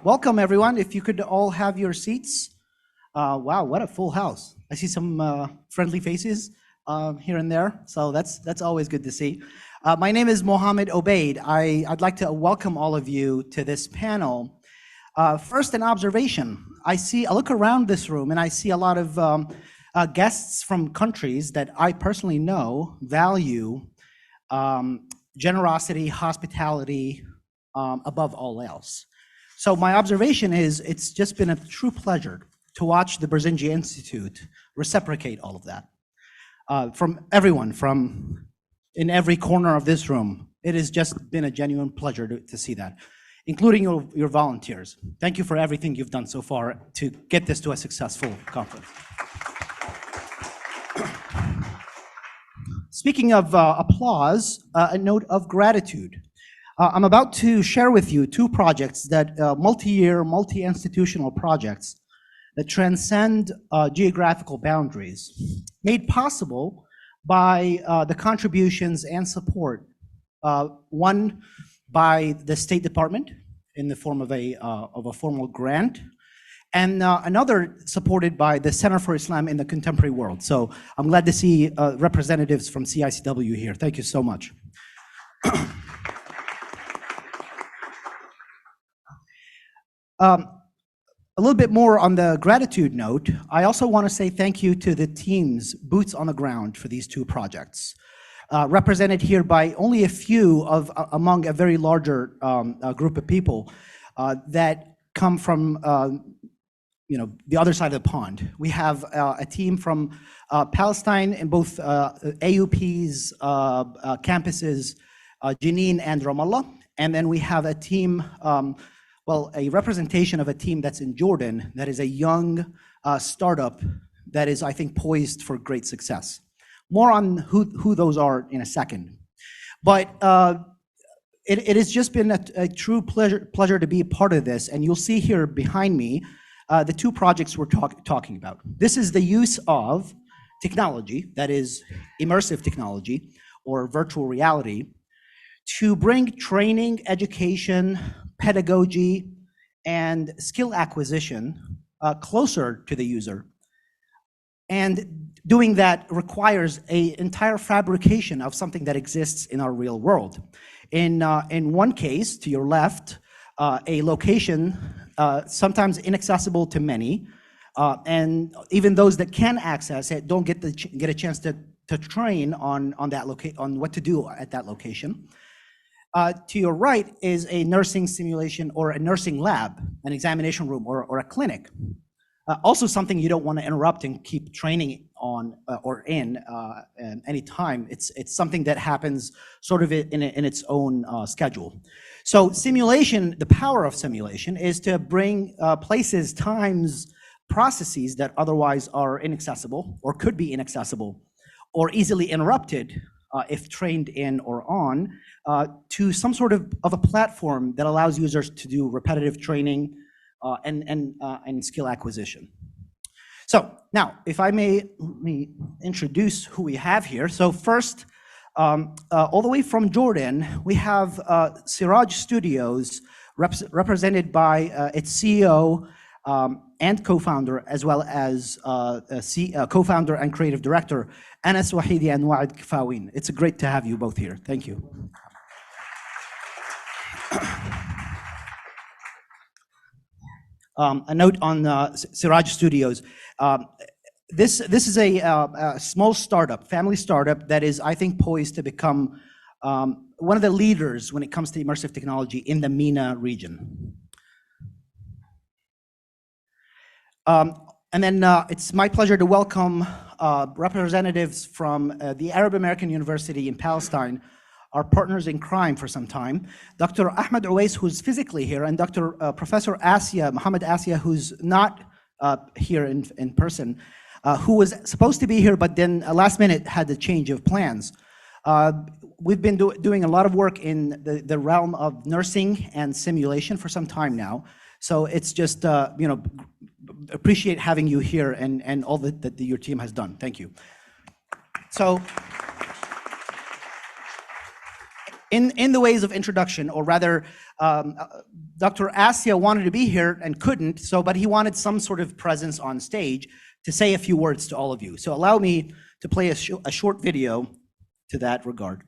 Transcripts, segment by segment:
Welcome everyone. If you could all have your seats. Wow, what a full house. I see some friendly faces here and there, so that's always good to see. My name is Mohammad Obeid. I'd like to welcome all of you to this panel. First, an observation. I look around this room and I see a lot of guests from countries that I personally know value generosity, hospitality, above all else. So my observation is it's just been a true pleasure to watch the Barzinji Institute reciprocate all of that. From everyone, from in every corner of this room, it has just been a genuine pleasure to see that, including your volunteers. Thank you for everything you've done so far to get this to a successful conference. Speaking of applause, a note of gratitude. I'm about to share with you two projects that multi-year, multi-institutional projects that transcend geographical boundaries, made possible by the contributions and support, one by the State Department in the form of a formal grant, and another supported by the Center for Islam in the Contemporary World. So I'm glad to see representatives from CICW here. Thank you so much. A little bit more on the gratitude note, I also want to say thank you to the teams, boots on the ground for these two projects, represented here by only a few among a very larger group of people that come from the other side of the pond. We have a team from Palestine in both AUP's campuses, Jenin and Ramallah, and then we have a team a representation of a team that's in Jordan that is a young startup that is, I think, poised for great success. More on who those are in a second. But it has just been a true pleasure to be a part of this, and you'll see here behind me the two projects we're talking about. This is the use of technology, that is immersive technology or virtual reality, to bring training, education, pedagogy, and skill acquisition closer to the user. And doing that requires an entire fabrication of something that exists in our real world. In one case, to your left, a location sometimes inaccessible to many, and even those that can access it don't get a chance to train on what to do at that location. To your right is a nursing simulation or a nursing lab, an examination room or a clinic. Also something you don't want to interrupt and keep training on or in any time. It's something that happens sort of in its own schedule. So simulation, the power of simulation is to bring places, times, processes that otherwise are inaccessible or could be inaccessible or easily interrupted if trained in or on, to some sort of a platform that allows users to do repetitive training and skill acquisition. So now, if I may, let me introduce who we have here. So first, all the way from Jordan, we have Siraj Studios, represented by its CEO and co-founder, as well as co-founder and creative director, Anas Wahidi and Waad. It's great to have you both here. Thank you. A note on Siraj Studios. This is a small startup, family startup that is, I think, poised to become one of the leaders when it comes to immersive technology in the MENA region. And then it's my pleasure to welcome representatives from the American University in Palestine, our partners in crime for some time, Dr. Ahmad Ewais, who's physically here, and Dr. Professor Mohammad Asya, who's not here in person, who was supposed to be here, but then last minute had a change of plans. We've been doing a lot of work in the realm of nursing and simulation for some time now. So it's just, appreciate having you here and all that your team has done. Thank you. So, in the ways of introduction, or rather, Dr. Asya wanted to be here and couldn't, but he wanted some sort of presence on stage to say a few words to all of you. So allow me to play a short video to that regard.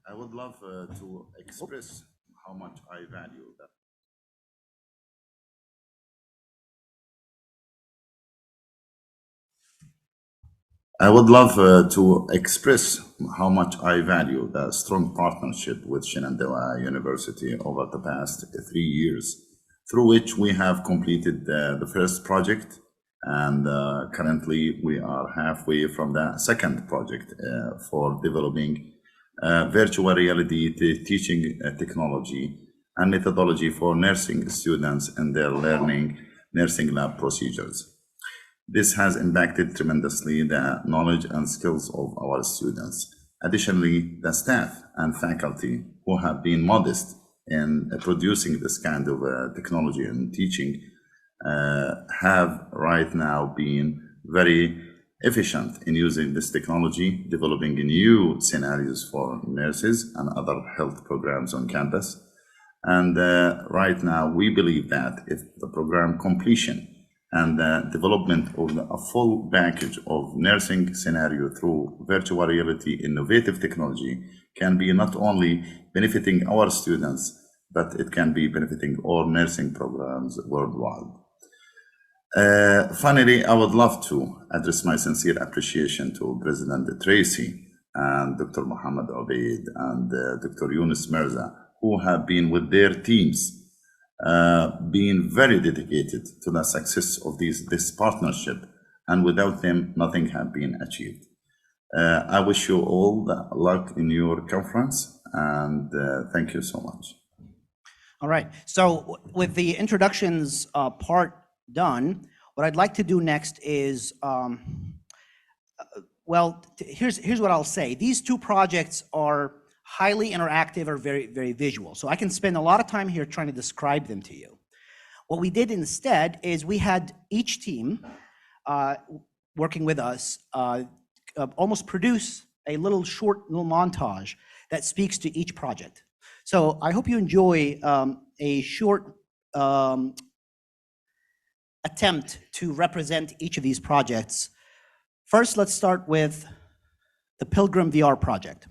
I would love to express how much I value that. I would love to express how much I value the strong partnership with Shenandoah University over the past 3 years, through which we have completed the first project, and currently we are halfway from the second project for developing virtual reality teaching technology and methodology for nursing students and their learning nursing lab procedures. This has impacted tremendously the knowledge and skills of our students. Additionally, the staff and faculty who have been modest in producing this kind of technology and teaching have right now been very efficient in using this technology, developing new scenarios for nurses and other health programs on campus. And right now, we believe that if the program completion and the development of a full package of nursing scenario through virtual reality innovative technology can be not only benefiting our students, but it can be benefiting all nursing programs worldwide. Finally, I would love to address my sincere appreciation to President Tracy and Dr. Mohammad Obeid and Dr. Yunus Mirza, who have been with their teams being very dedicated to the success of this partnership, and without them, nothing had been achieved. I wish you all the luck in your conference, and thank you so much. All right, so with the introductions part done, what I'd like to do next is, here's what I'll say. These two projects are highly interactive or very, very visual. So I can spend a lot of time here trying to describe them to you. What we did instead is we had each team working with us almost produce a short montage that speaks to each project. So I hope you enjoy a short attempt to represent each of these projects. First, let's start with the Pilgrim VR project.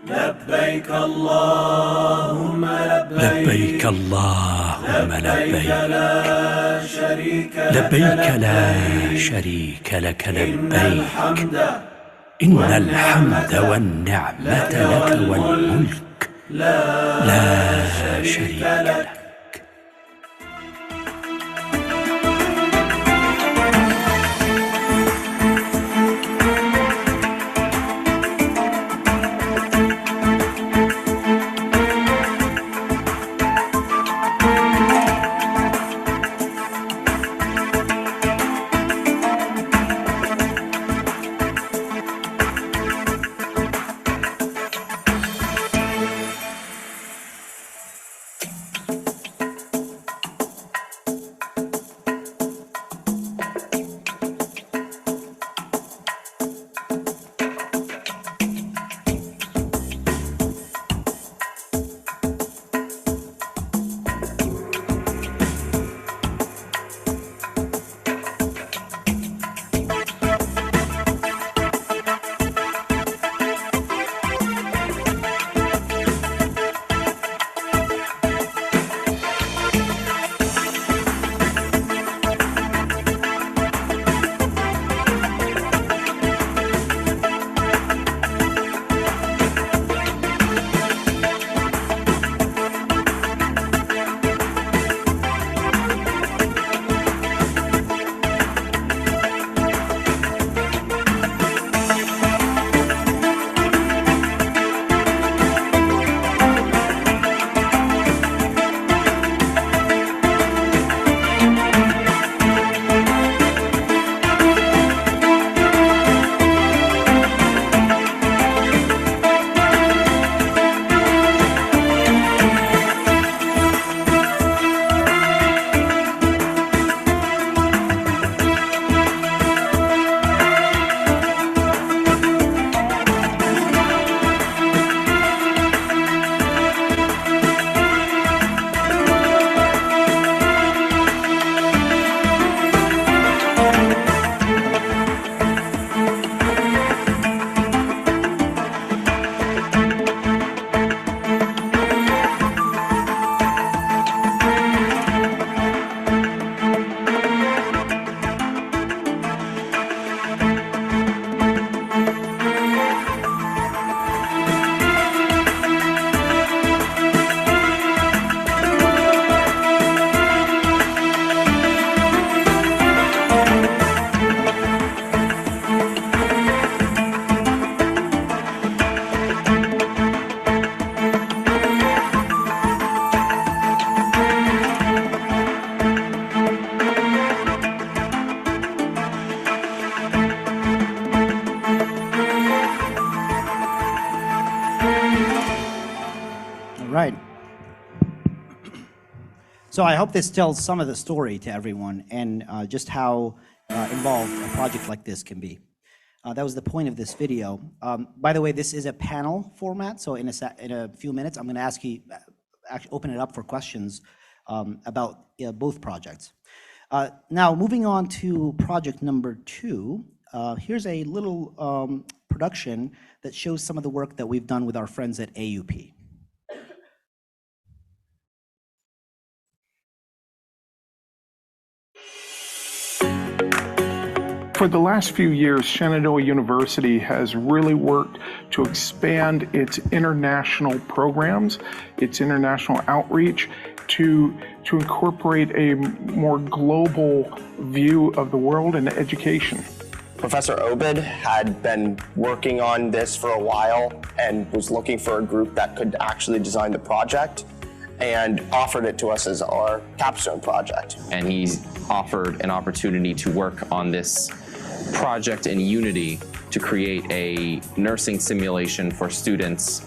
لبيك اللهم لبيك اللهم لبيك لا شريك لك لبيك إن الحمد والنعمة لك والملك لا شريك لك. So I hope this tells some of the story to everyone and just how involved a project like this can be. That was the point of this video. By the way, this is a panel format, so in a few minutes, I'm going to ask you, open it up for questions about both projects. Now, moving on to project number 2, here's a little production that shows some of the work that we've done with our friends at AUP. For the last few years, Shenandoah University has really worked to expand its international programs, its international outreach, to incorporate a more global view of the world and education. Professor Obeid had been working on this for a while and was looking for a group that could actually design the project and offered it to us as our capstone project. And he's offered an opportunity to work on this project in Unity to create a nursing simulation for students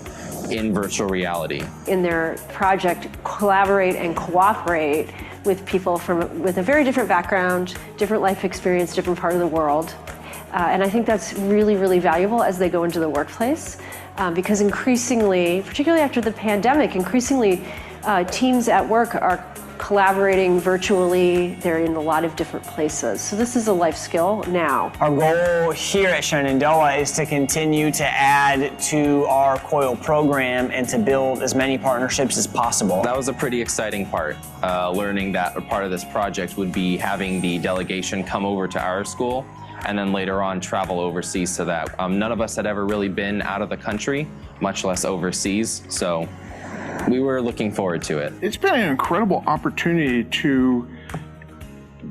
in virtual reality. In their project, collaborate and cooperate with people with a very different background, different life experience, different part of the world. And I think that's really, really valuable as they go into the workplace, because increasingly, particularly after the pandemic, increasingly teams at work are collaborating virtually. They're in a lot of different places. So this is a life skill now. Our goal here at Shenandoah is to continue to add to our COIL program and to build as many partnerships as possible. That was a pretty exciting part, learning that a part of this project would be having the delegation come over to our school and then later on travel overseas, so that none of us had ever really been out of the country, much less overseas. So we were looking forward to it. It's been an incredible opportunity to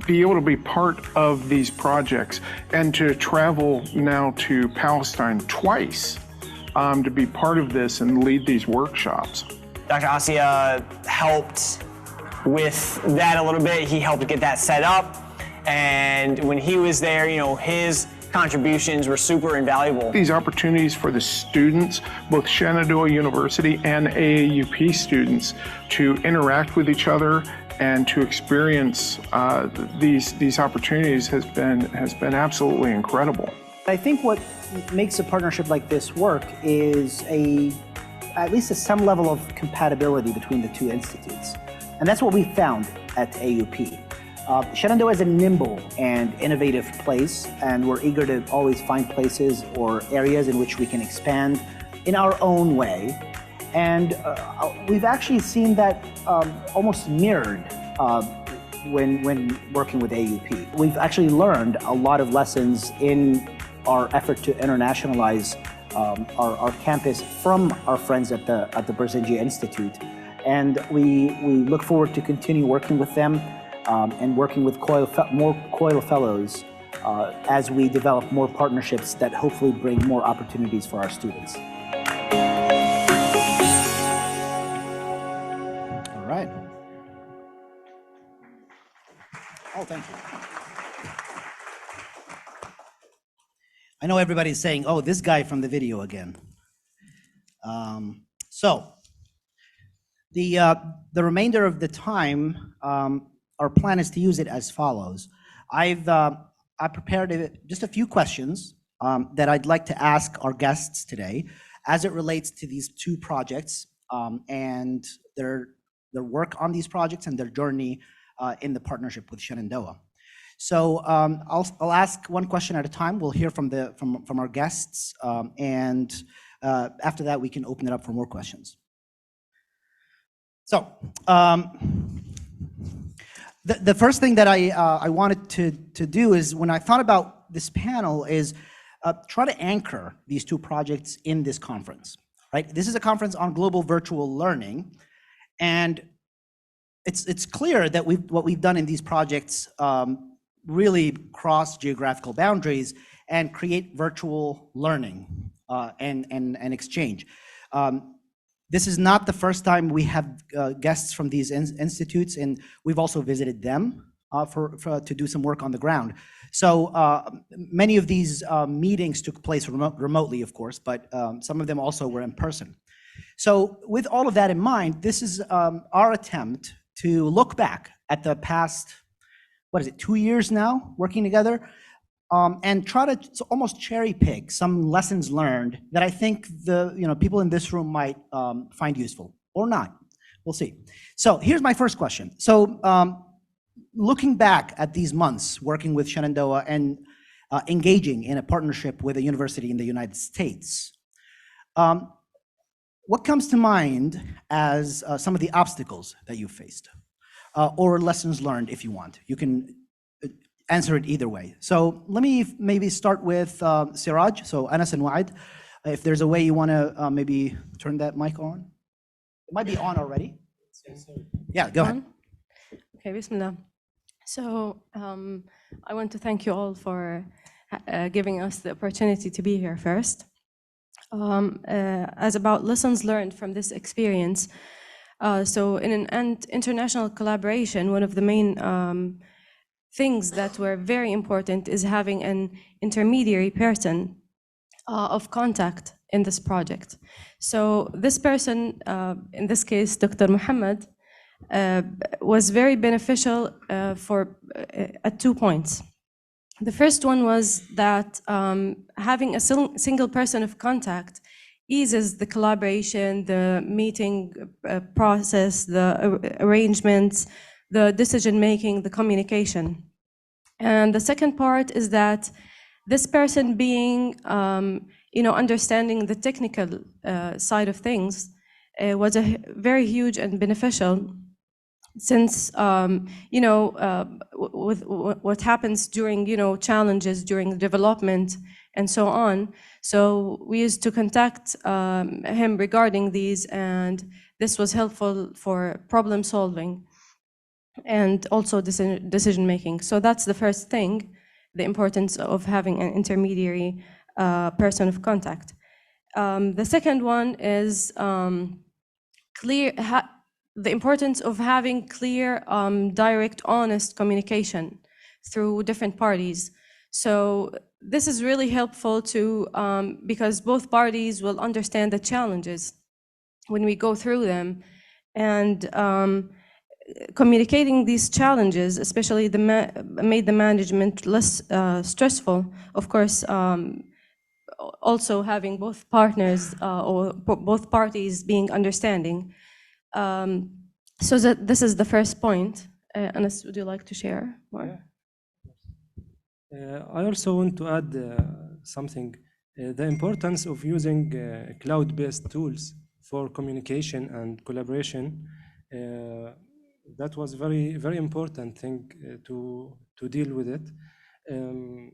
be able to be part of these projects and to travel now to Palestine twice to be part of this and lead these workshops. Dr. Asia helped with that a little bit. He helped get that set up. And when he was there, you know, his contributions were super invaluable. These opportunities for the students, both Shenandoah University and AAUP students, to interact with each other and to experience these opportunities has been absolutely incredible. I think what makes a partnership like this work is at least some level of compatibility between the two institutes. And that's what we found at AUP. Shenandoah is a nimble and innovative place, and we're eager to always find places or areas in which we can expand in our own way. And we've actually seen that almost mirrored when working with AUP. We've actually learned a lot of lessons in our effort to internationalize our campus from our friends at the Barzinji Institute. And we look forward to continue working with them and working with more COIL fellows as we develop more partnerships that hopefully bring more opportunities for our students. All right. Oh, thank you. I know everybody's saying, oh, this guy from the video again. So the remainder of the time, our plan is to use it as follows. I prepared just a few questions that I'd like to ask our guests today as it relates to these two projects and their work on these projects and their journey in the partnership with Shenandoah. So I'll ask one question at a time. We'll hear from our guests, and after that we can open it up for more questions. So. The first thing that I wanted to do is, when I thought about this panel, is try to anchor these two projects in this conference, right? This is a conference on global virtual learning, and it's clear that what we've done in these projects really cross geographical boundaries and create virtual learning and exchange. This is not the first time we have guests from these institutes, and we've also visited them to do some work on the ground. So many of these meetings took place remotely, of course, but some of them also were in person. So with all of that in mind, this is our attempt to look back at the past, 2 years now, working together, and try to almost cherry pick some lessons learned that I think the people in this room might find useful or not. We'll see. So here's my first question. So looking back at these months working with Shenandoah and engaging in a partnership with a university in the United States, what comes to mind as some of the obstacles that you faced, or lessons learned, if you want? You can answer it either way. So let me maybe start with Siraj, so Anas and Waad. If there's a way you want to maybe turn that mic on. It might be on already. Yeah, go ahead. Okay, Bismillah. So I want to thank you all for giving us the opportunity to be here first. As about lessons learned from this experience, so in an international collaboration, one of the main things that were very important is having an intermediary person of contact in this project. So this person, in this case, Dr. Mohammad, was very beneficial at 2 points. The first one was that having a single person of contact eases the collaboration, the meeting process, the arrangements, the decision-making, the communication. And the second part is that this person being, understanding the technical side of things was a very huge and beneficial, since, with what happens during, challenges during development and so on. So we used to contact him regarding these, and this was helpful for problem solving and also decision-making. So that's the first thing, the importance of having an intermediary person of contact. The second one is the importance of having clear, direct, honest communication through different parties. So this is really helpful because both parties will understand the challenges when we go through them, and communicating these challenges, especially made the management less stressful. Of course, also having both partners or both parties being understanding. So this is the first point. Anas, would you like to share more? Yeah. I also want to add something. The importance of using cloud-based tools for communication and collaboration. That was very, very important thing to deal with it.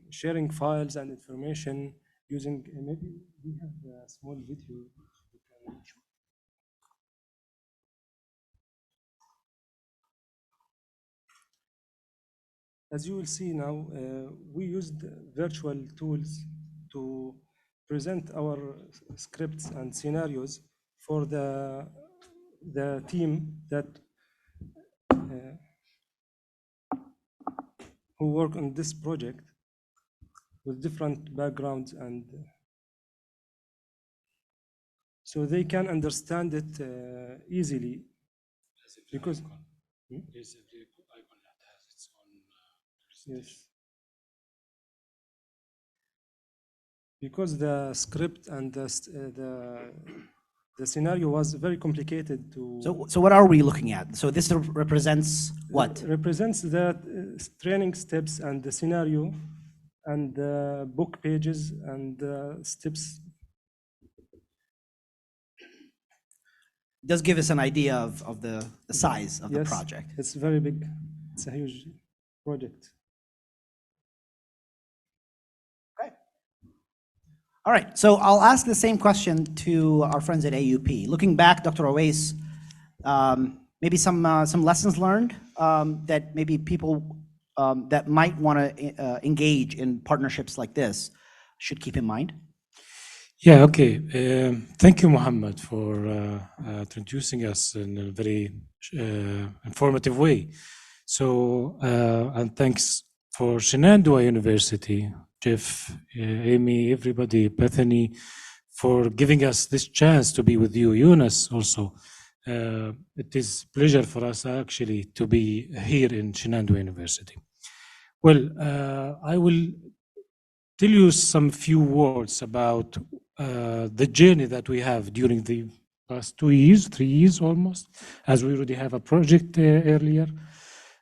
Sharing files and information using, maybe we have a small video. As you will see now, we used virtual tools to present our scripts and scenarios for the team that who work on this project with different backgrounds, and so they can understand it easily. Because there's a icon that has its own presentation. Yes. Because the script and the scenario was very complicated to. So what are we looking at? So this represents what? Represents the training steps and the scenario and the book pages and the steps. Does give us an idea of the size of the project. It's very big. It's a huge project. Okay. All right, so I'll ask the same question to our friends at AUP. Looking back, Dr. Ewais, maybe some lessons learned that maybe people that might want to engage in partnerships like this should keep in mind. Yeah, okay. Thank you, Mohammed, for introducing us in a very informative way. So, and thanks for Shenandoah University, Jeff, Amy, everybody, Bethany, for giving us this chance to be with you. Yunus also, It is pleasure for us actually to be here in Shenandoah University. Well, I will tell you some few words about the journey that we have during the past 2 years, 3 years almost, as we already have a project earlier.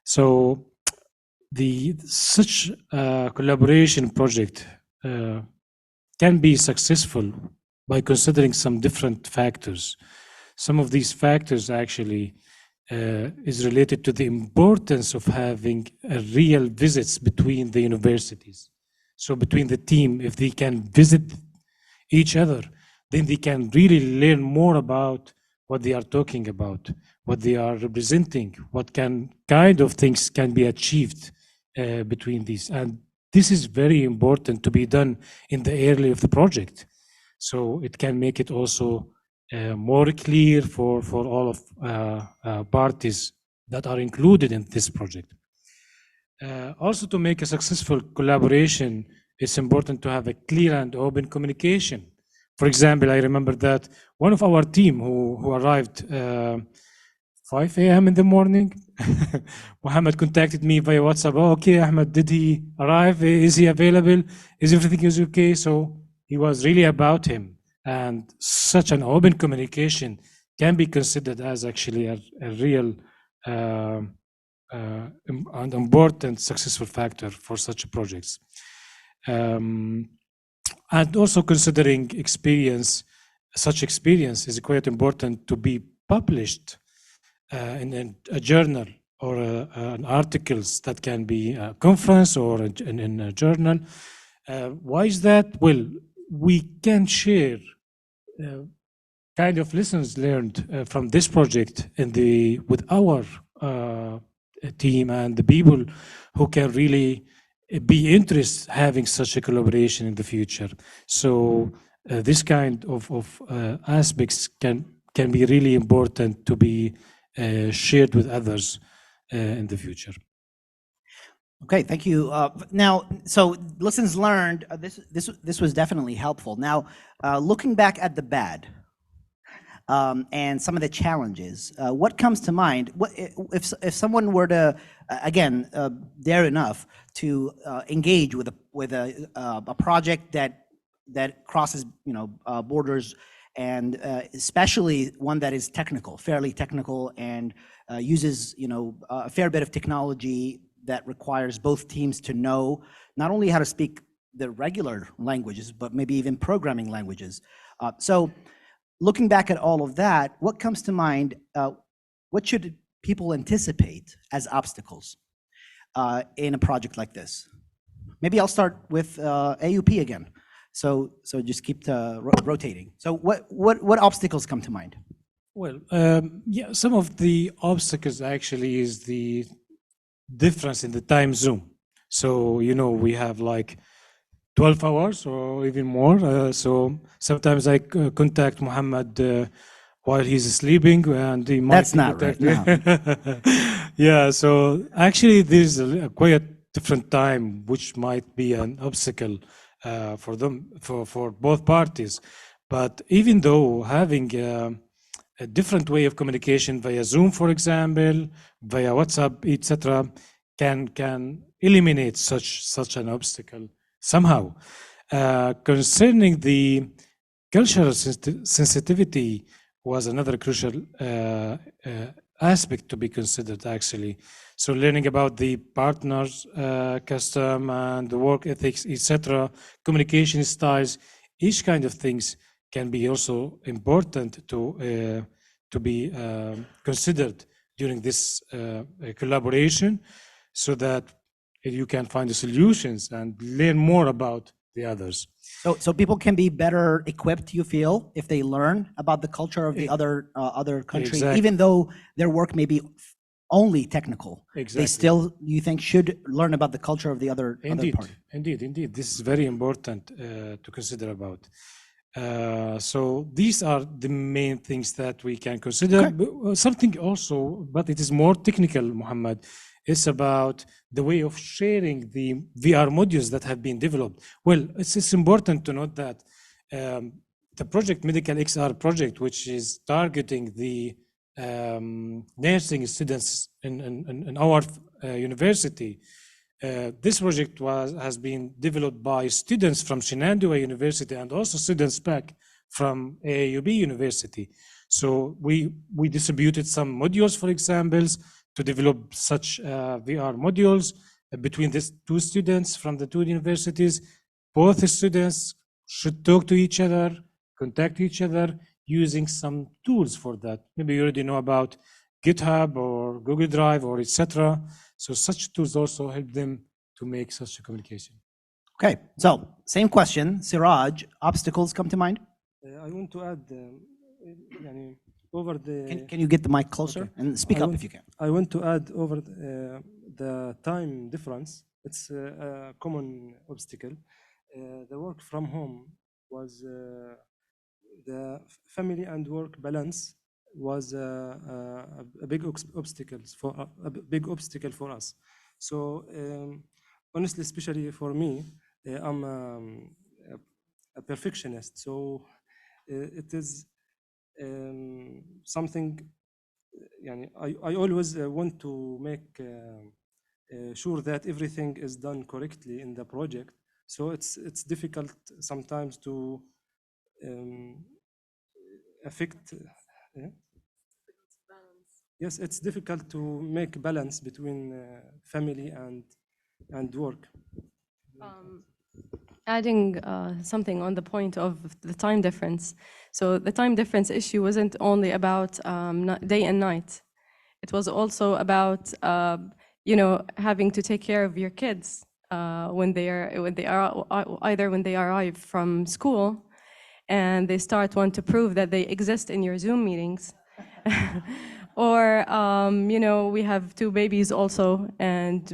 So such collaboration project can be successful by considering some different factors. Some of these factors actually is related to the importance of having a real visits between the universities. So between the team, if they can visit each other, then they can really learn more about what they are talking about, what they are representing, what kind of things can be achieved between these. And this is very important to be done in the early of the project. So it can make it also more clear for all of parties that are included in this project. Also, to make a successful collaboration, it's important to have a clear and open communication. For example, I remember that one of our team who arrived 5 a.m. in the morning, Mohammed contacted me via WhatsApp. Oh, okay, Ahmed, did he arrive? Is he available? Is everything is okay? So he was really about him. And such an open communication can be considered as actually a real and important successful factor for such projects. And also considering experience, such experience is quite important to be published in a journal or an articles that can be a conference or in a journal. Why is that? Well, we can share kind of lessons learned from this project with our team and the people who can really be interested having such a collaboration in the future. So this kind of aspects can be really important to be shared with others in the future. Okay, thank you. Now, so lessons learned. This was definitely helpful. Now, looking back at the bad and some of the challenges, what comes to mind? What if someone were to again dare enough to engage with a project that crosses borders, and especially one that is technical, fairly technical, and uses a fair bit of technology that requires both teams to know not only how to speak the regular languages, but maybe even programming languages. So looking back at all of that, what comes to mind? What should people anticipate as obstacles in a project like this? Maybe I'll start with AUP again. So just keep rotating. So what obstacles come to mind? Well, yeah, some of the obstacles actually is the difference in the time zone. So we have like 12 hours or even more. So sometimes I contact Mohammed while he's sleeping, and he might. That's not right. No. Yeah. So actually, there's a quite different time, which might be an obstacle for them, for both parties. But even though having a different way of communication via Zoom, for example, via WhatsApp, etc., can eliminate such an obstacle somehow. Concerning the cultural sensitivity was another crucial aspect to be considered, actually. So learning about the partners' custom and the work ethics, etc., communication styles, each kind of things can be also important to be considered during this collaboration, so that you can find the solutions and learn more about the others. So people can be better equipped, you feel, if they learn about the culture of the other country, Exactly. even though their work may be only technical. Exactly. They still, you think, should learn about the culture of the other party. Indeed. This is very important to consider about. So these are the main things that we can consider. Okay. Something also, but it is more technical, Mohammed. It's about the way of sharing the VR modules that have been developed. Well, it's important to note that the project Medical XR project, which is targeting the nursing students in our university. This project has been developed by students from Shenandoah University and also students back from AUB University. So we distributed some modules, for examples, to develop such VR modules between these two students from the two universities. Both students should talk to each other, contact each other, using some tools for that. Maybe you already know about GitHub or Google Drive or etc. So such tools also help them to make such a communication. Okay, so same question. Siraj, obstacles come to mind? I want to add, over the... Can you get the mic closer? Okay. And speak up if you can. I want to add over the time difference. It's a common obstacle. The work from home was the family and work balance was a big obstacle for us. So honestly, especially for me, I'm a perfectionist. So it is something. I always want to make sure that everything is done correctly in the project. So it's difficult sometimes to affect. Yes, it's difficult to make balance between family and work. Adding something on the point of the time difference. So the time difference issue wasn't only about day and night. It was also about having to take care of your kids when they arrive from school and they want to prove that they exist in your Zoom meetings. Or, we have two babies also, and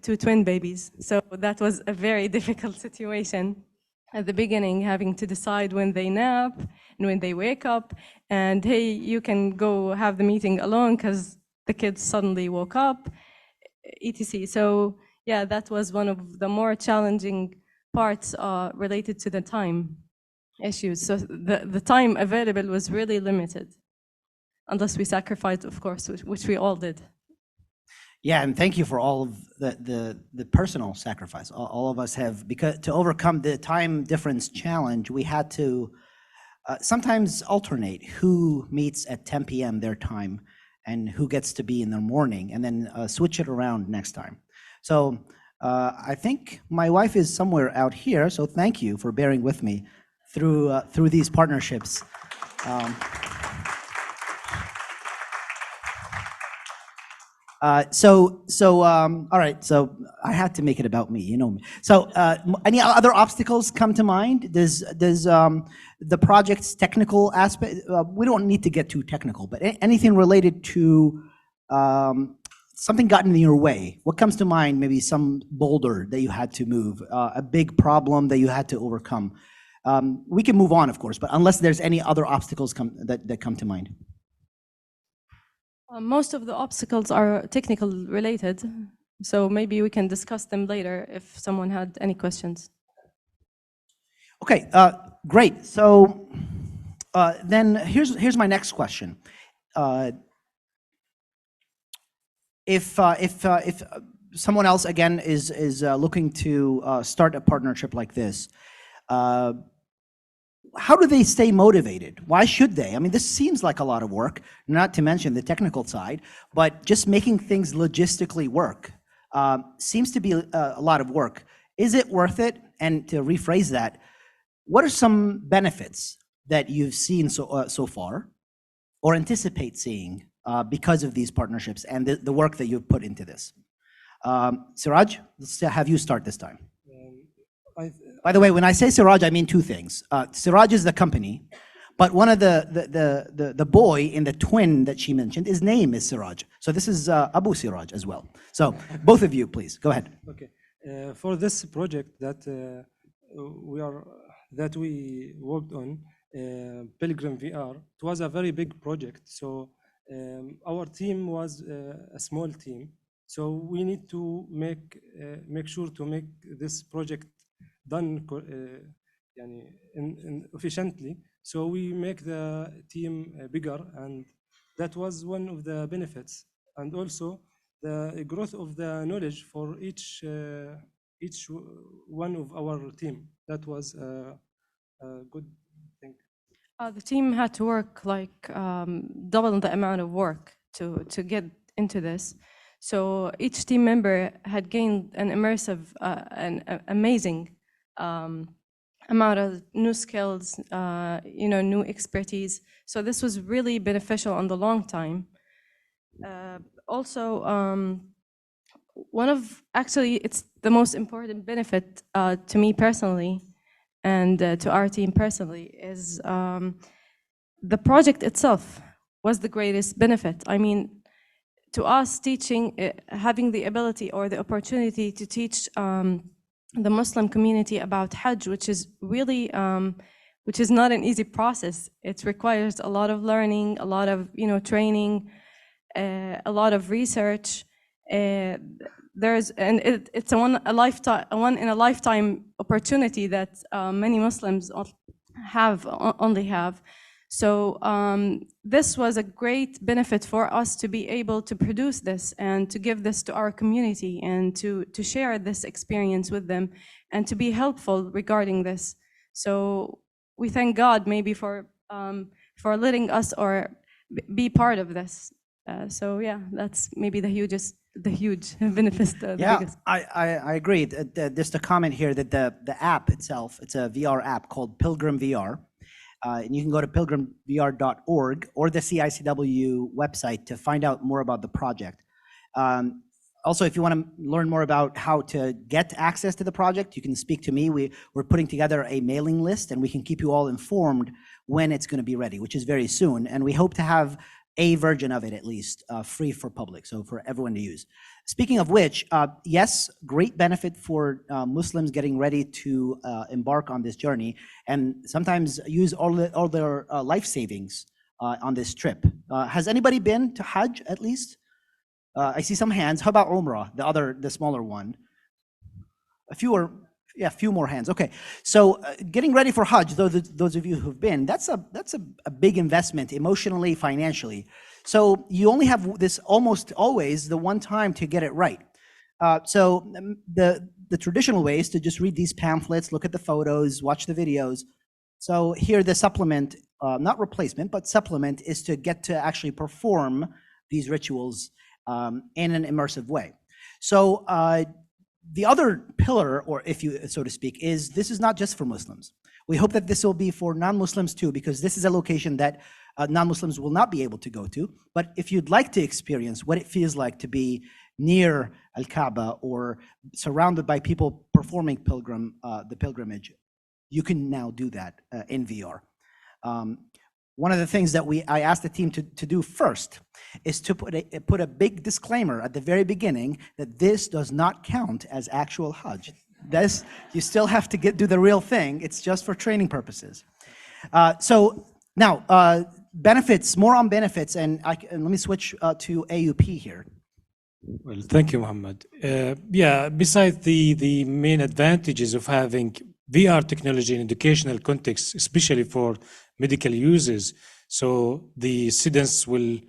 two twin babies. So that was a very difficult situation at the beginning, having to decide when they nap and when they wake up. And hey, you can go have the meeting alone because the kids suddenly woke up, etc. So yeah, that was one of the more challenging parts related to the time issues. So the time available was really limited. Unless we sacrificed, of course, which we all did. Yeah, and thank you for all of the personal sacrifice. All of us have, because to overcome the time difference challenge, we had to sometimes alternate who meets at 10 p.m. their time and who gets to be in the morning, and then switch it around next time. So I think my wife is somewhere out here, so thank you for bearing with me through these partnerships. All right, so I had to make it about me, you know me. So any other obstacles come to mind? Does the project's technical aspect, we don't need to get too technical, but anything related to something got in your way? What comes to mind? Maybe some boulder that you had to move, a big problem that you had to overcome. We can move on, of course, but unless there's any other obstacles that come to mind. Most of the obstacles are technical related, so maybe we can discuss them later if someone had any questions. Okay, great. So then here's my next question. If someone else again is looking to start a partnership like this, how do they stay motivated? Why should they? I mean, this seems like a lot of work, not to mention the technical side, but just making things logistically work seems to be a lot of work. Is it worth it? And to rephrase that, what are some benefits that you've seen so far or anticipate seeing because of these partnerships and the work that you've put into this? Siraj, let's have you start this time. By the way, when I say Siraj, I mean two things. Siraj is the company, but one of the boy in the twin that she mentioned, his name is Siraj. So this is Abu Siraj as well. So both of you, please, go ahead. Okay. For this project that we worked on, Pilgrim VR, it was a very big project. So our team was a small team. So we need to make sure to make this project done efficiently. So we make the team bigger, and That was one of the benefits, and also the growth of the knowledge for each one of our team. That was a good thing. The team had to work like double the amount of work to get into this. So each team member had gained an immersive, an amazing amount of new skills, new expertise. So this was really beneficial on the long time. Also, actually, it's the most important benefit to me personally and to our team personally is the project itself was the greatest benefit. I mean, to us, teaching, having the ability or the opportunity to teach the Muslim community about Hajj, which is really, which is not an easy process. It requires a lot of learning, a lot of training, a lot of research. It's a one in a lifetime opportunity that many Muslims only have. So this was a great benefit for us to be able to produce this and to give this to our community and to share this experience with them and to be helpful regarding this. So we thank God maybe for letting us or be part of this. So yeah, that's maybe the huge benefit. Yeah, I agree. Just a comment here that the app itself, it's a VR app called Pilgrim VR. And you can go to pilgrimvr.org or the CICW website to find out more about the project. Also, if you want to learn more about how to get access to the project, you can speak to me. We're putting together a mailing list and we can keep you all informed when it's going to be ready, which is very soon. And we hope to have a version of it at least free for public, so for everyone to use. Speaking of which, yes, great benefit for Muslims getting ready to embark on this journey and sometimes use all their life savings on this trip. Has anybody been to Hajj at least? I see some hands. How about Umrah, the smaller one? A few more hands. Okay, so getting ready for Hajj, those of you who've been, that's a big investment emotionally, financially. So you only have this almost always the one time to get it right. So the traditional way is to just read these pamphlets, look at the photos, watch the videos. So here the supplement, not replacement, but supplement is to get to actually perform these rituals in an immersive way. So the other pillar, or if you so to speak, is this is not just for Muslims. We hope that this will be for non-Muslims too, because this is a location that non-Muslims will not be able to go to. But if you'd like to experience what it feels like to be near Al-Kaaba or surrounded by people performing the pilgrimage, you can now do that in VR. One of the things that I asked the team to do first is to put a big disclaimer at the very beginning that this does not count as actual Hajj. You still have to do the real thing. It's just for training purposes. So now benefits, more on benefits, and let me switch to AUP here. Well, thank you, Mohammed. Yeah, besides the main advantages of having VR technology in educational context, especially for medical users, so the students will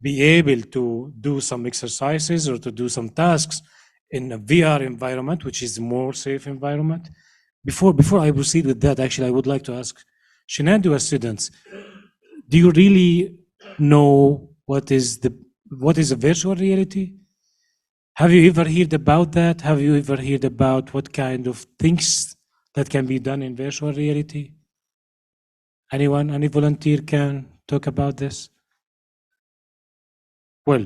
be able to do some exercises or to do some tasks in a VR environment, which is a more safe environment. Before I proceed with that, actually, I would like to ask Shenandoah students, do you really know what is a virtual reality? Have you ever heard about that? Have you ever heard about what kind of things that can be done in virtual reality? Anyone, any volunteer can talk about this? Well,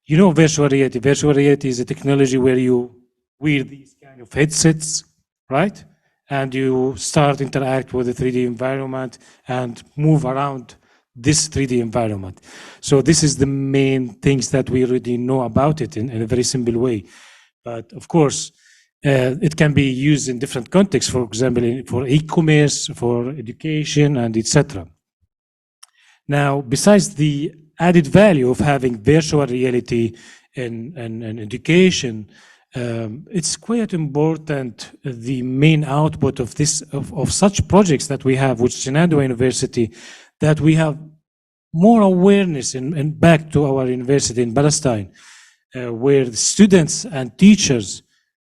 you know virtual reality. Virtual reality is a technology where you wear these kind of headsets, right? And you start interact with the 3D environment and move around this 3D environment. So this is the main things that we already know about it in a very simple way. But of course, it can be used in different contexts, for example, for e-commerce, for education, and etc. Now, besides the added value of having virtual reality in education, it's quite important, the main output of such projects that we have with Shenandoah University, that we have more awareness and back to our university in Palestine, where the students and teachers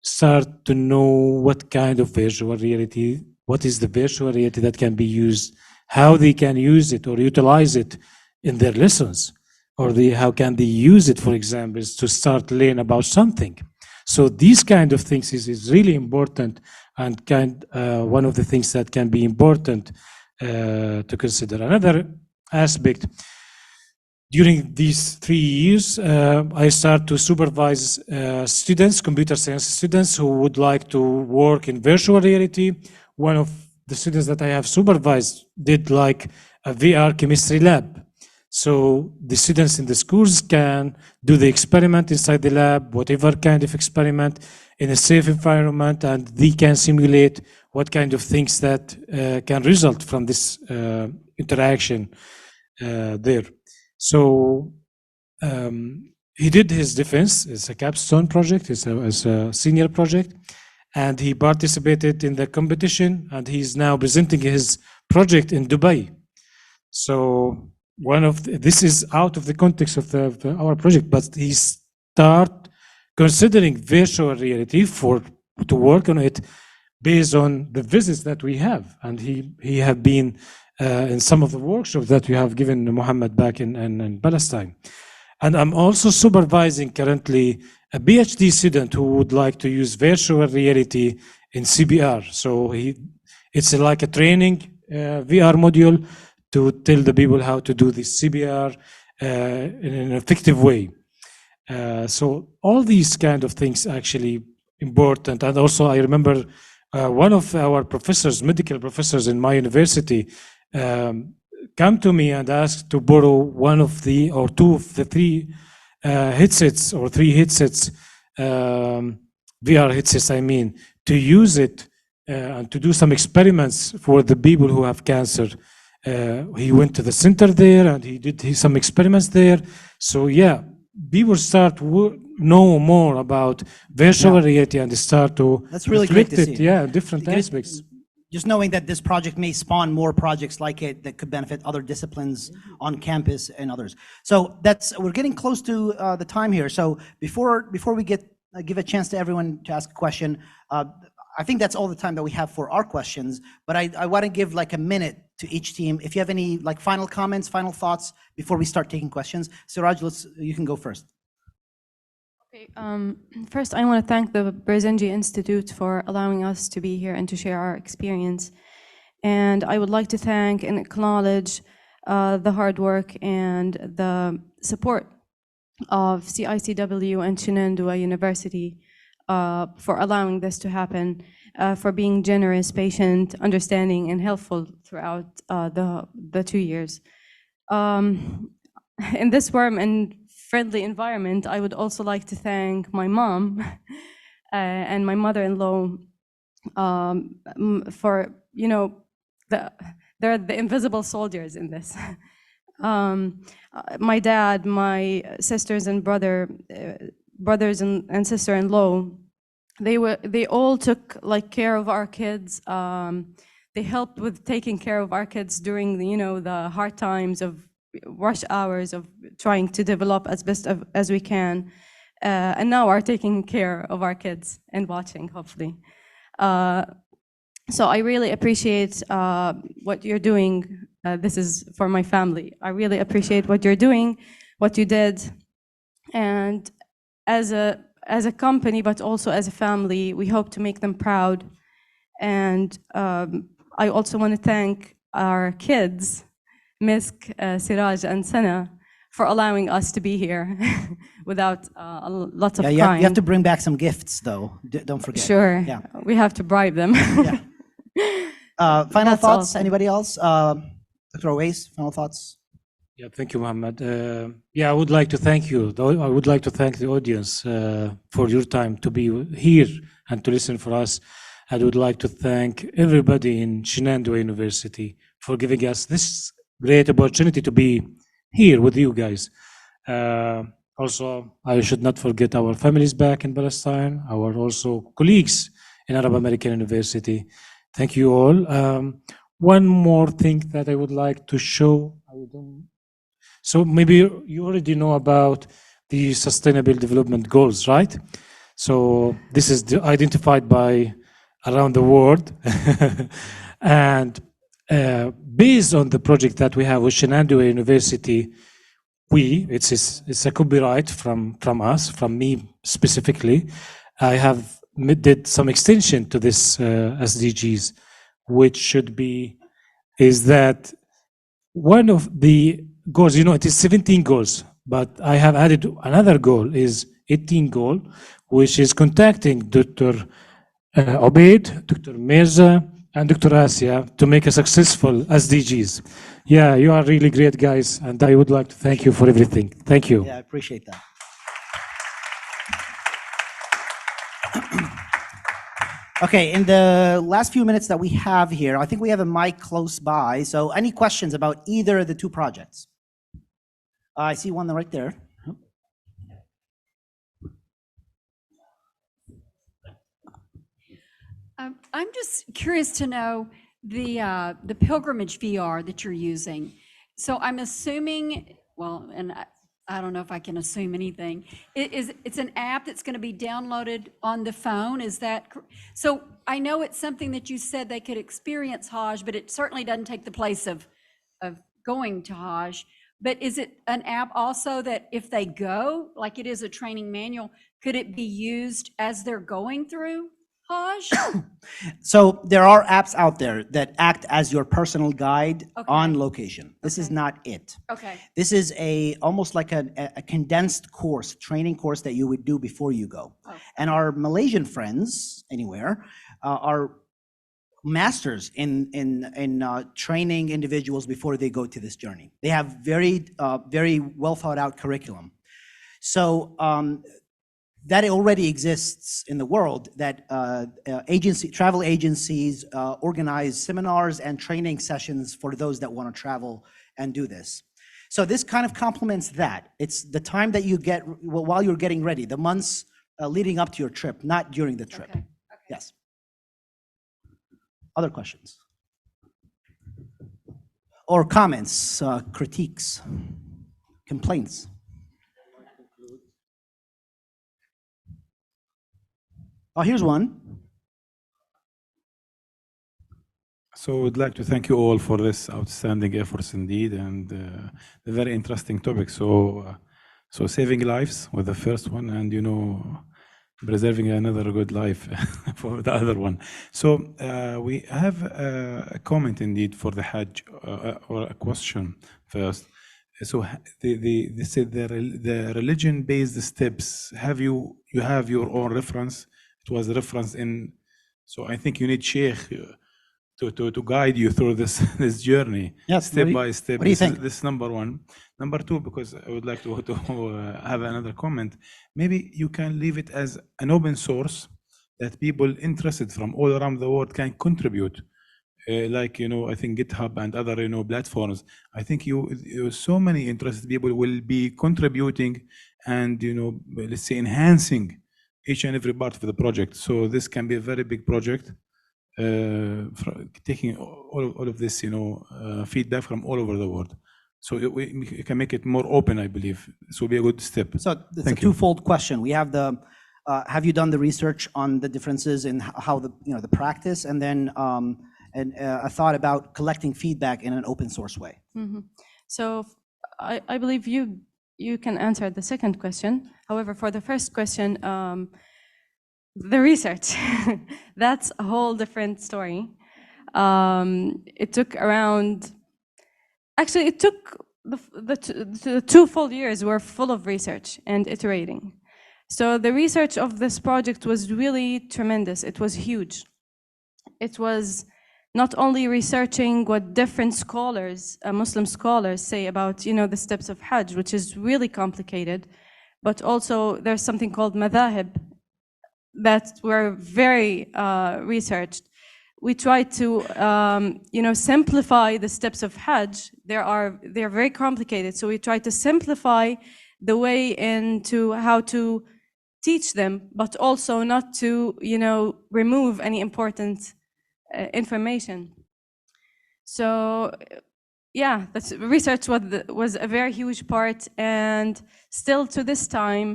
start to know what kind of virtual reality, what is the virtual reality that can be used, how they can use it or utilize it in their lessons, or how can they use it, for example, to start learn about something. So these kind of things is really important, and one of the things that can be important to consider. Another aspect, during these 3 years, I start to supervise students, computer science students who would like to work in virtual reality. One of the students that I have supervised did like a VR chemistry lab. So the students in the schools can do the experiment inside the lab, whatever kind of experiment, in a safe environment, and they can simulate what kind of things that can result from this interaction there. So he did his defense. It's a capstone project. It's a senior project, and he participated in the competition, and he's now presenting his project in Dubai. So this is out of the context of our project, but he start considering virtual reality to work on it based on the visits that we have, and he have been in some of the workshops that we have given Mohammed back in Palestine. And I'm also supervising currently a PhD student who would like to use virtual reality in CPR. So it's like a training VR module to tell the people how to do this CPR in an effective way. So all these kind of things actually important. And also I remember one of our professors, medical professors in my university, come to me and asked to borrow one of the or two of the three headsets or three headsets, VR headsets, I mean, to use it and to do some experiments for the people who have cancer. He went to the center there and he did some experiments there. So yeah, people start know more about virtual reality and start to That's really great to see. Different aspects. Just knowing that this project may spawn more projects like it that could benefit other disciplines on campus and others. So we're getting close to the time here. So before we give a chance to everyone to ask a question, I think that's all the time that we have for our questions, but I want to give like a minute to each team. If you have any like final comments, final thoughts before we start taking questions. Siraj, you can go first. Okay, first I want to thank the Barzinji Institute for allowing us to be here and to share our experience. And I would like to thank and acknowledge the hard work and the support of CICW and Shenandoah University for allowing this to happen, for being generous, patient, understanding, and helpful throughout the 2 years. In this warm and friendly environment, I would also like to thank my mom and my mother-in-law for, they're the invisible soldiers in this. My dad, my sisters and brothers and sister-in-law, they all took like care of our kids. They helped with taking care of our kids during the hard times of rush hours of trying to develop as best as we can, and now are taking care of our kids and watching, hopefully. So I really appreciate what you're doing. This is for my family. I really appreciate what you're doing, what you did, and as a company, but also as a family, we hope to make them proud. And I also want to thank our kids, Misk, Siraj, and Sana, for allowing us to be here without lots of crying. You have to bring back some gifts, though. Don't forget. Sure. Yeah. We have to bribe them. Final thoughts? Anybody else? Dr. Ewais, final thoughts? Yeah, thank you, Mohammed. I would like to thank you. I would like to thank the audience for your time to be here and to listen for us. I would like to thank everybody in Shenandoah University for giving us this great opportunity to be here with you guys. Also, I should not forget our families back in Palestine, our also colleagues in Arab American University. Thank you all. One more thing that I would like to show. So maybe you already know about the Sustainable Development Goals, right? So this is identified by around the world. And based on the project that we have with Shenandoah University, it's a copyright from us, from me specifically. I have did some extension to this SDGs, which is that one of the goals, it is 17 goals, but I have added another goal, is 18 goal, which is contacting Dr. Obeid, Dr. Mirza, and Dr. Asia to make a successful SDGs. Yeah, you are really great guys, and I would like to thank you for everything. Thank you. Yeah, I appreciate that. Okay, in the last few minutes that we have here, I think we have a mic close by. So any questions about either of the two projects? I see one right there. I'm just curious to know the pilgrimage VR that you're using. So I'm assuming, well, and I don't know if I can assume anything. It's an app that's going to be downloaded on the phone. Is that so? I know it's something that you said they could experience Hajj, but it certainly doesn't take the place of going to Hajj. But is it an app also that if they go, like it is a training manual, could it be used as they're going through Hajj? So there are apps out there that act as your personal guide on location. This is not it. Okay. This is almost like a condensed course, training course that you would do before you go. Oh. And our Malaysian friends, anywhere, are masters in training individuals before they go to this journey. They have very well thought out curriculum. So that already exists in the world, that travel agencies organize seminars and training sessions for those that want to travel and do this. So this kind of complements that. It's the time that you get while you're getting ready, the months leading up to your trip, not during the trip. Okay. Yes. Other questions? Or comments, critiques, complaints? Oh, here's one. So I'd like to thank you all for this outstanding efforts indeed, and a very interesting topic. So saving lives with the first one, and preserving another good life for the other one. So we have a comment indeed for the Hajj, or a question first. So they said the religion-based steps. You have your own reference? It was referenced in. So I think you need Sheikh to guide you through this journey, step by step. What do you think? This is number one. Number two, because I would like to have another comment. Maybe you can leave it as an open source that people interested from all around the world can contribute. Like I think GitHub and other platforms. I think you so many interested people will be contributing and let's say enhancing each and every part of the project. So this can be a very big project, taking all of this feedback from all over the world. So we can make it more open, I believe. This will be a good step. So it's a twofold question. We have have you done the research on the differences in how the practice, and then a thought about collecting feedback in an open source way? Mm-hmm. So I believe you can answer the second question. However, for the first question, the research, that's a whole different story. It took around, actually it took the 2 full years were full of research and iterating. So the research of this project was really tremendous. It was huge. It was not only researching what different scholars, Muslim scholars say about, the steps of Hajj, which is really complicated, but also there's something called madhahib that were very researched. We tried to, simplify the steps of Hajj. They're very complicated, so we tried to simplify the way into how to teach them, but also not to, remove any important information. So, yeah, that's research was a very huge part, and still to this time,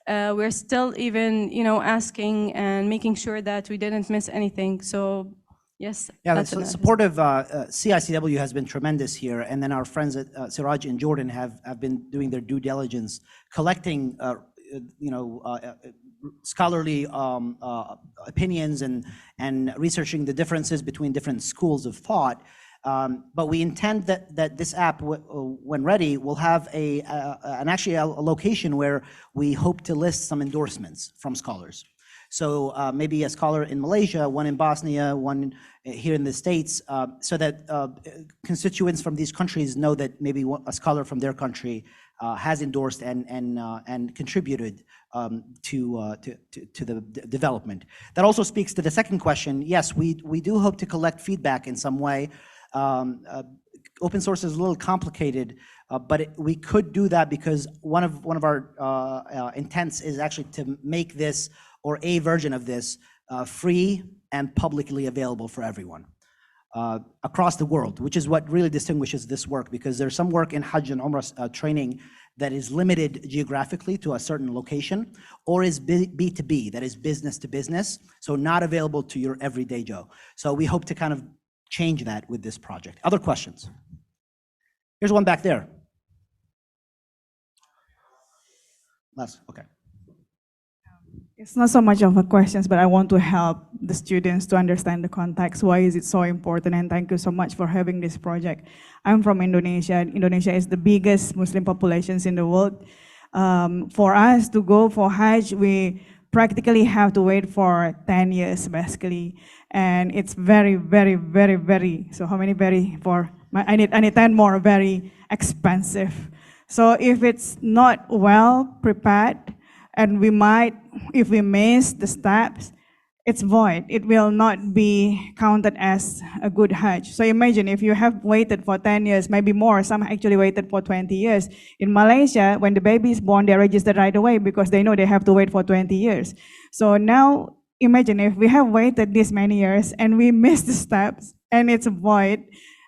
we're still even, asking and making sure that we didn't miss anything. So yes, Yeah, that's the support of CICW has been tremendous here, and then our friends at Siraj in Jordan have been doing their due diligence, collecting scholarly opinions and researching the differences between different schools of thought. But we intend that this app, when ready, will have actually a location where we hope to list some endorsements from scholars. So maybe a scholar in Malaysia, one in Bosnia, one here in the States, so that constituents from these countries know that maybe a scholar from their country has endorsed and contributed to the development. That also speaks to the second question. Yes, we do hope to collect feedback in some way. Open source is a little complicated, but we could do that because one of our intents is actually to make this, or a version of this, free and publicly available for everyone across the world, which is what really distinguishes this work, because there's some work in Hajj and Umrah training that is limited geographically to a certain location, or is B2B, that is business to business, so not available to your everyday Joe. So we hope to kind of change that with this project. Other questions? Here's one back there. Les, okay. It's not so much of a question, but I want to help the students to understand the context. Why is it so important? And thank you so much for having this project. I'm from Indonesia. Indonesia is the biggest Muslim populations in the world. For us to go for Hajj, we practically have to wait for 10 years, basically. And it's very, very, very, very, so how many very for, I need 10 more, very expensive. So if it's not well prepared, and we might, if we miss the steps, it's void. It will not be counted as a good Hajj. So imagine if you have waited for 10 years, maybe more, some actually waited for 20 years. In Malaysia, when the baby is born, they register right away because they know they have to wait for 20 years. So now, imagine if we have waited this many years and we miss the steps and it's void,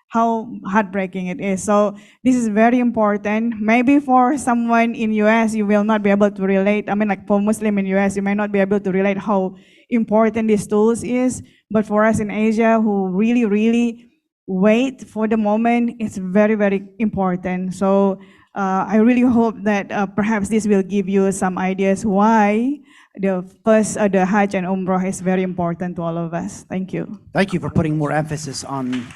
how heartbreaking it is. So this is very important. Maybe for someone in US, you will not be able to relate. I mean, like for Muslim in US, you may not be able to relate how important these tools is. But for us in Asia, who really, really wait for the moment, it's very, very important. So I really hope that perhaps this will give you some ideas why the Hajj and Umrah is very important to all of us. Thank you. Thank you for putting more emphasis on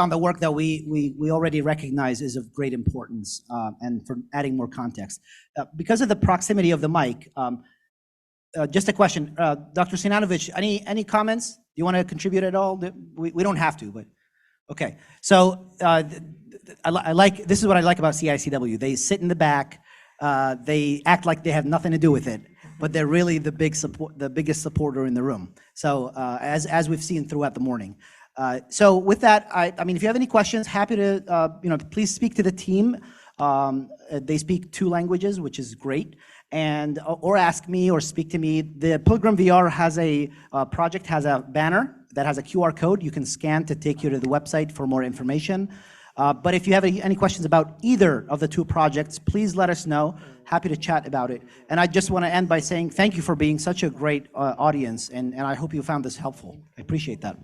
the work that we already recognize is of great importance, and for adding more context. Because of the proximity of the mic, just a question, Dr. Sinanovic, any comments? Do you want to contribute at all? We don't have to, but okay. So this is what I like about CICW. They sit in the back, they act like they have nothing to do with it, but they're really the biggest supporter in the room. So as we've seen throughout the morning. So with that, I mean, if you have any questions, happy to, please speak to the team. They speak 2 languages, which is great. And, or ask me or speak to me. The Pilgrim VR has a project, has a banner that has a QR code you can scan to take you to the website for more information. But if you have any questions about either of the 2 projects, please let us know. Happy to chat about it. And I just want to end by saying thank you for being such a great audience, and I hope you found this helpful. I appreciate that.